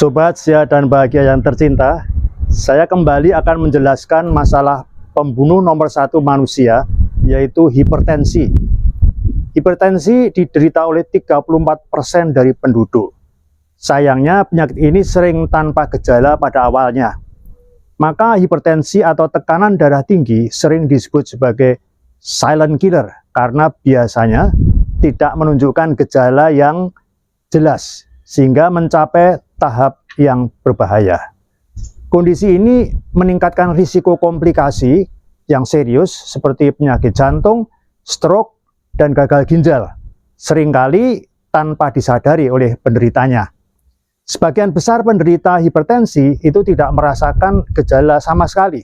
Sobat sehat dan bahagia yang tercinta, saya kembali akan menjelaskan masalah pembunuh nomor 1 manusia, yaitu hipertensi. Hipertensi diderita oleh 34% dari penduduk. Sayangnya penyakit ini sering tanpa gejala pada awalnya. Maka hipertensi atau tekanan darah tinggi sering disebut sebagai silent killer karena biasanya tidak menunjukkan gejala yang jelas sehingga mencapai tahap yang berbahaya. Kondisi ini meningkatkan risiko komplikasi yang serius seperti penyakit jantung, stroke, dan gagal ginjal, seringkali tanpa disadari oleh penderitanya. Sebagian besar penderita hipertensi itu tidak merasakan gejala sama sekali.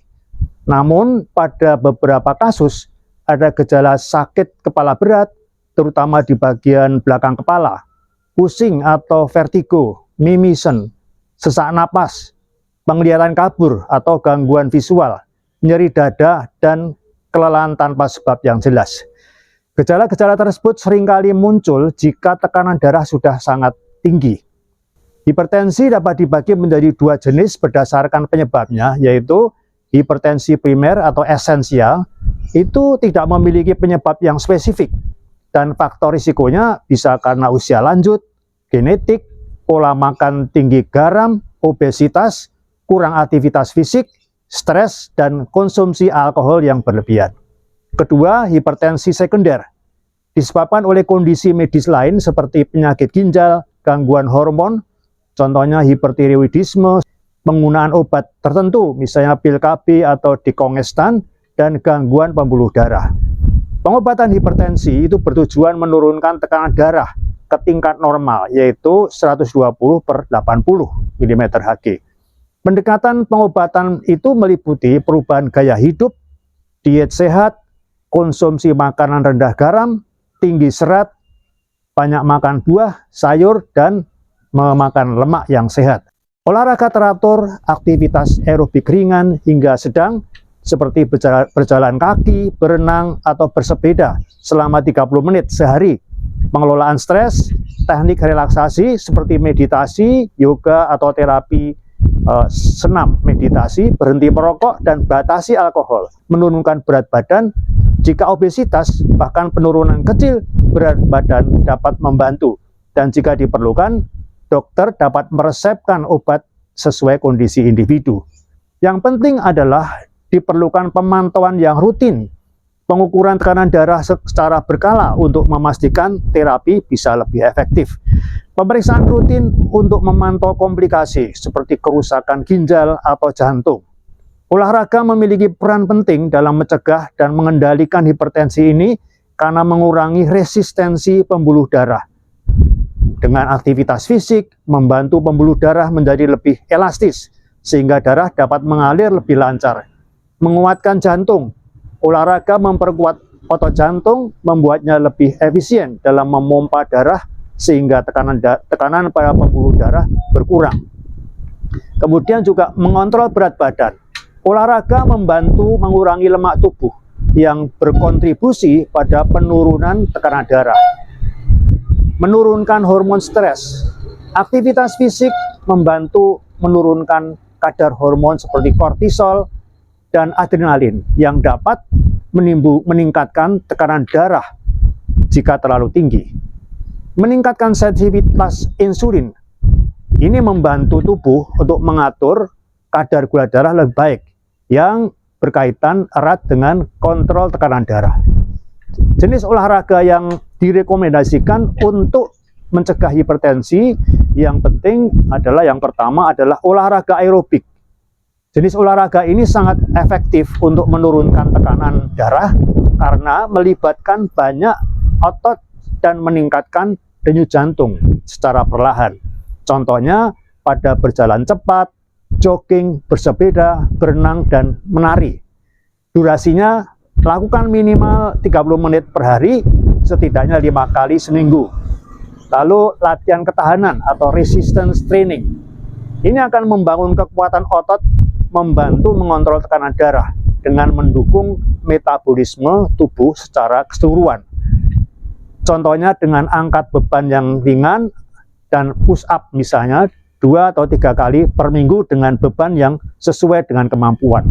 Namun pada beberapa kasus ada gejala sakit kepala berat, terutama di bagian belakang kepala, pusing atau vertigo, mimisen, sesak napas, penglihatan kabur atau gangguan visual, nyeri dada, dan kelelahan tanpa sebab yang jelas. Gejala-gejala tersebut seringkali muncul jika tekanan darah sudah sangat tinggi. Hipertensi dapat dibagi menjadi 2 jenis berdasarkan penyebabnya, yaitu hipertensi primer atau esensial, itu tidak memiliki penyebab yang spesifik, dan faktor risikonya bisa karena usia lanjut, genetik, pola makan tinggi garam, obesitas, kurang aktivitas fisik, stres, dan konsumsi alkohol yang berlebihan. Kedua, hipertensi sekunder, disebabkan oleh kondisi medis lain seperti penyakit ginjal, gangguan hormon, contohnya hipertiroidisme, penggunaan obat tertentu, misalnya pil KB atau dikongestan, dan gangguan pembuluh darah. Pengobatan hipertensi itu bertujuan menurunkan tekanan darah ke tingkat normal, yaitu 120/80 mm/Hg. Pendekatan pengobatan itu meliputi perubahan gaya hidup, diet sehat, konsumsi makanan rendah garam, tinggi serat, banyak makan buah, sayur, dan memakan lemak yang sehat. Olahraga teratur, aktivitas aerobik ringan hingga sedang seperti berjalan kaki, berenang, atau bersepeda selama 30 menit sehari. Pengelolaan stres, teknik relaksasi seperti meditasi, yoga, atau terapi senam meditasi, berhenti merokok, dan batasi alkohol. Menurunkan berat badan, jika obesitas, bahkan penurunan kecil berat badan dapat membantu. Dan jika diperlukan, dokter dapat meresepkan obat sesuai kondisi individu. Yang penting adalah diperlukan pemantauan yang rutin, pengukuran tekanan darah secara berkala untuk memastikan terapi bisa lebih efektif. Pemeriksaan rutin untuk memantau komplikasi seperti kerusakan ginjal atau jantung. Olahraga memiliki peran penting dalam mencegah dan mengendalikan hipertensi ini karena mengurangi resistensi pembuluh darah. Dengan aktivitas fisik, membantu pembuluh darah menjadi lebih elastis, sehingga darah dapat mengalir lebih lancar. Menguatkan jantung, olahraga memperkuat otot jantung, membuatnya lebih efisien dalam memompa darah, sehingga tekanan pada pembuluh darah berkurang. Kemudian juga mengontrol berat badan. Olahraga membantu mengurangi lemak tubuh, yang berkontribusi pada penurunan tekanan darah. Menurunkan hormon stres. Aktivitas fisik membantu menurunkan kadar hormon seperti kortisol dan adrenalin yang dapat meningkatkan tekanan darah jika terlalu tinggi. Meningkatkan sensitivitas insulin. Ini membantu tubuh untuk mengatur kadar gula darah lebih baik yang berkaitan erat dengan kontrol tekanan darah. Jenis olahraga yang direkomendasikan untuk mencegah hipertensi yang penting adalah yang pertama adalah olahraga aerobik. Jenis olahraga ini sangat efektif untuk menurunkan tekanan darah karena melibatkan banyak otot dan meningkatkan denyut jantung secara perlahan. Contohnya pada berjalan cepat, jogging, bersepeda, berenang, dan menari. Durasinya lakukan minimal 30 menit per hari, setidaknya 5 kali seminggu. Lalu latihan ketahanan atau resistance training. Ini akan membangun kekuatan otot, membantu mengontrol tekanan darah dengan mendukung metabolisme tubuh secara keseluruhan. Contohnya dengan angkat beban yang ringan dan push up misalnya 2 atau 3 kali per minggu dengan beban yang sesuai dengan kemampuan.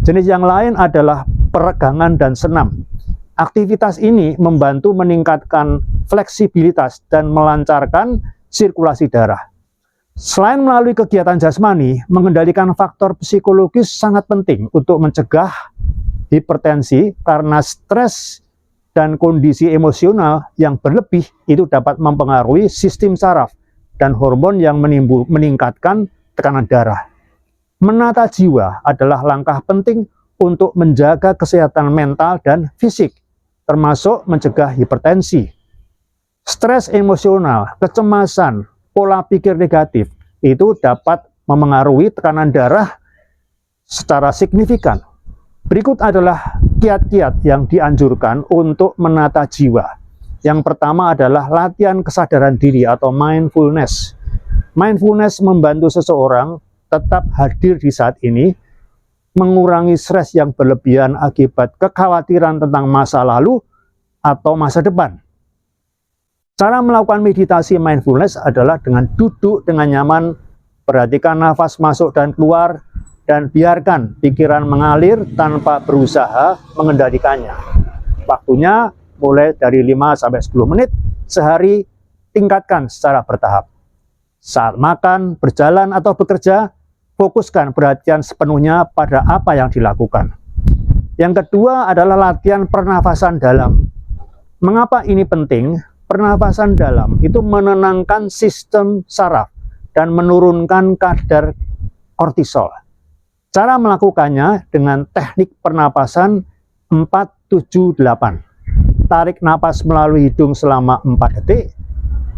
Jenis yang lain adalah peregangan dan senam. Aktivitas ini membantu meningkatkan fleksibilitas dan melancarkan sirkulasi darah. Selain melalui kegiatan jasmani, mengendalikan faktor psikologis sangat penting untuk mencegah hipertensi karena stres dan kondisi emosional yang berlebih itu dapat mempengaruhi sistem saraf dan hormon yang meningkatkan tekanan darah. Menata jiwa adalah langkah penting untuk menjaga kesehatan mental dan fisik, termasuk mencegah hipertensi. Stres emosional, kecemasan, pola pikir negatif itu dapat memengaruhi tekanan darah secara signifikan. Berikut adalah kiat-kiat yang dianjurkan untuk menata jiwa. Yang pertama adalah latihan kesadaran diri atau mindfulness. Mindfulness membantu seseorang tetap hadir di saat ini, mengurangi stres yang berlebihan akibat kekhawatiran tentang masa lalu atau masa depan. Cara melakukan meditasi mindfulness adalah dengan duduk dengan nyaman, perhatikan nafas masuk dan keluar, dan biarkan pikiran mengalir tanpa berusaha mengendalikannya. Waktunya mulai dari 5-10 menit sehari, tingkatkan secara bertahap. Saat makan, berjalan, atau bekerja, fokuskan perhatian sepenuhnya pada apa yang dilakukan. Yang kedua adalah latihan pernafasan dalam. Mengapa ini penting? Pernafasan dalam itu menenangkan sistem saraf dan menurunkan kadar kortisol. Cara melakukannya dengan teknik pernapasan 4-7-8. Tarik napas melalui hidung selama 4 detik,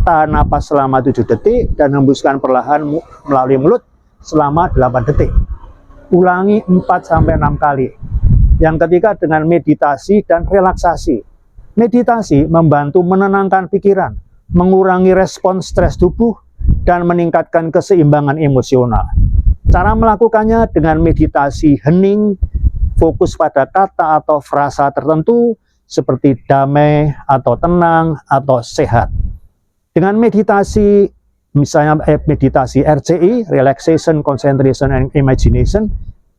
tahan napas selama 7 detik, dan hembuskan perlahan melalui mulut selama 8 detik. Ulangi 4-6 kali. Yang ketiga dengan meditasi dan relaksasi. Meditasi membantu menenangkan pikiran, mengurangi respon stres tubuh, dan meningkatkan keseimbangan emosional. Cara melakukannya dengan meditasi hening, fokus pada kata atau frasa tertentu seperti damai atau tenang atau sehat. Dengan meditasi, misalnya meditasi RCI, Relaxation, Concentration, and Imagination,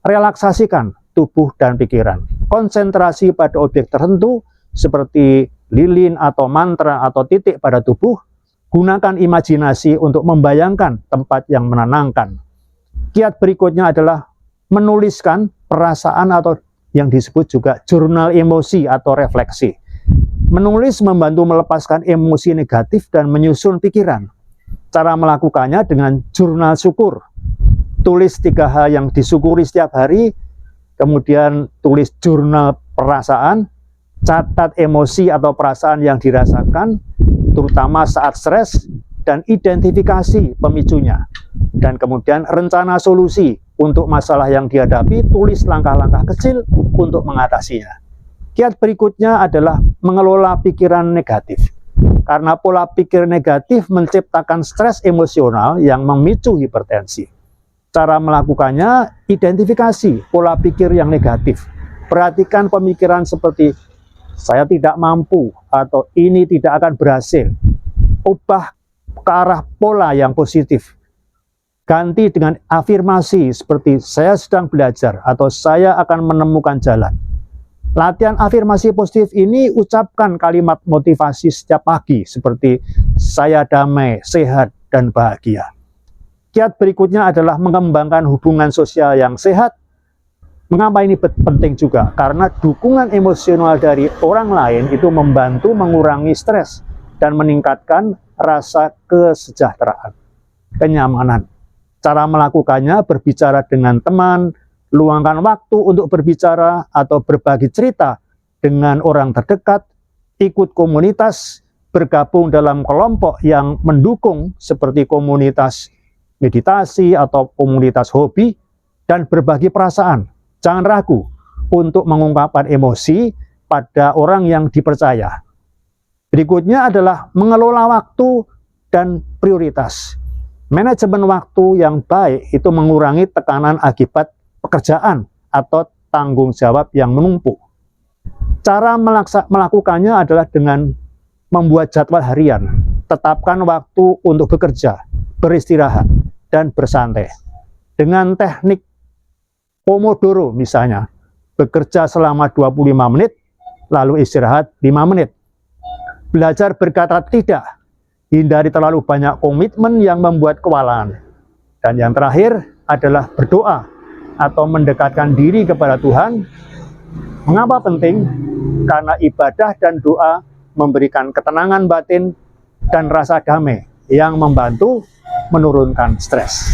relaksasikan tubuh dan pikiran. Konsentrasi pada objek tertentu seperti lilin atau mantra atau titik pada tubuh. Gunakan imajinasi untuk membayangkan tempat yang menenangkan. Kiat berikutnya adalah menuliskan perasaan atau yang disebut juga jurnal emosi atau refleksi. Menulis membantu melepaskan emosi negatif dan menyusun pikiran. Cara melakukannya dengan jurnal syukur. Tulis 3 hal yang disyukuri setiap hari, kemudian tulis jurnal perasaan, catat emosi atau perasaan yang dirasakan, terutama saat stres, dan identifikasi pemicunya. Dan kemudian rencana solusi untuk masalah yang dihadapi, tulis langkah-langkah kecil untuk mengatasinya. Kiat berikutnya adalah mengelola pikiran negatif. Karena pola pikir negatif menciptakan stres emosional yang memicu hipertensi. Cara melakukannya, identifikasi pola pikir yang negatif. Perhatikan pemikiran seperti saya tidak mampu atau ini tidak akan berhasil. Ubah ke arah pola yang positif. Ganti dengan afirmasi seperti saya sedang belajar atau saya akan menemukan jalan. Latihan afirmasi positif ini ucapkan kalimat motivasi setiap pagi seperti saya damai, sehat, dan bahagia. Kiat berikutnya adalah mengembangkan hubungan sosial yang sehat. Mengapa ini penting juga? Karena dukungan emosional dari orang lain itu membantu mengurangi stres dan meningkatkan rasa kesejahteraan, kenyamanan. Cara melakukannya berbicara dengan teman, luangkan waktu untuk berbicara atau berbagi cerita dengan orang terdekat, ikut komunitas, bergabung dalam kelompok yang mendukung seperti komunitas meditasi atau komunitas hobi, dan berbagi perasaan. Jangan ragu untuk mengungkapkan emosi pada orang yang dipercaya. Berikutnya adalah mengelola waktu dan prioritas. Manajemen waktu yang baik itu mengurangi tekanan akibat pekerjaan atau tanggung jawab yang menumpuk. Cara melakukannya adalah dengan membuat jadwal harian. Tetapkan waktu untuk bekerja, beristirahat dan bersantai. Dengan teknik Pomodoro misalnya, bekerja selama 25 menit, lalu istirahat 5 menit. Belajar berkata tidak, hindari terlalu banyak komitmen yang membuat kewalahan. Dan yang terakhir adalah berdoa atau mendekatkan diri kepada Tuhan. Mengapa penting? Karena ibadah dan doa memberikan ketenangan batin dan rasa damai yang membantu menurunkan stres.